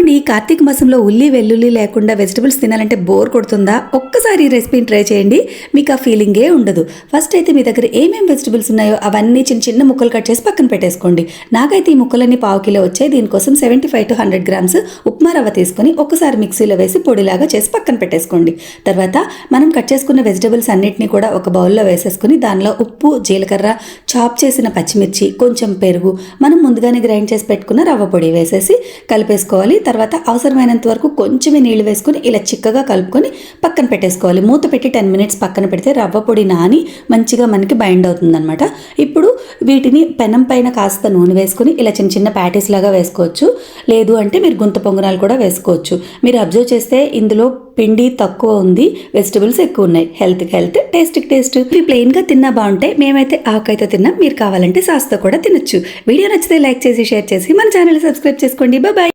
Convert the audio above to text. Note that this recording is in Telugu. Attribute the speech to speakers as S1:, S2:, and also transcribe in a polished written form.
S1: ఏమండి కార్తీక మాసంలో ఉల్లి వెల్లుల్లి లేకుండా వెజిటబుల్స్ తినాలంటే బోర్ కొడుతుందా? ఒక్కసారి ఈ రెసిపీని ట్రై చేయండి, మీకు ఆ ఫీలింగే ఉండదు. ఫస్ట్ అయితే మీ దగ్గర ఏమేం వెజిటబుల్స్ ఉన్నాయో అవన్నీ చిన్న చిన్న ముక్కలు కట్ చేసి పక్కన పెట్టేసుకోండి. నాకైతే ఈ ముక్కలన్నీ పావు కిలో వచ్చాయి. దీనికోసం 75 to 100 grams ఉప్మా రవ్వ తీసుకొని ఒక్కసారి మిక్సీలో వేసి పొడిలాగా చేసి పక్కన పెట్టేసుకోండి. తర్వాత మనం కట్ చేసుకున్న వెజిటబుల్స్ అన్నిటినీ కూడా ఒక బౌల్లో వేసేసుకుని దానిలో ఉప్పు, జీలకర్ర, చాప్ చేసిన పచ్చిమిర్చి, కొంచెం పెరుగు, మనం ముందుగానే గ్రైండ్ చేసి పెట్టుకున్న రవ్వ పొడి వేసేసి కలిపేసుకోవాలి. తర్వాత అవసరమైనంత వరకు కొంచెమే నీళ్లు వేసుకొని ఇలా చిక్కగా కలుపుకొని పక్కన పెట్టేసుకోవాలి. మూత పెట్టి 10 minutes పక్కన పెడితే రవ్వ పొడి నాని మంచిగా మనకి బైండ్ అవుతుందన్నమాట. ఇప్పుడు వీటిని పెనం పైన కాస్త నూనె వేసుకుని ఇలా చిన్న చిన్న ప్యాటీస్ లాగా వేసుకోవచ్చు. లేదు అంటే మీరు గుంత పొంగనాలు కూడా వేసుకోవచ్చు. మీరు అబ్జర్వ్ చేస్తే ఇందులో పిండి తక్కువ ఉంది, వెజిటబుల్స్ ఎక్కువ ఉన్నాయి. హెల్త్కి హెల్త్, టేస్ట్కి టేస్ట్. ఇవి ప్లెయిన్గా తిన్నా బాగుంటాయి. మేమైతే ఆవకాయతో తిన్నాం, మీరు కావాలంటే సాస్తో కూడా తినొచ్చు. వీడియో నచ్చితే లైక్ చేసి షేర్ చేసి మన ఛానల్ సబ్స్క్రైబ్ చేసుకోండి. బాయ్.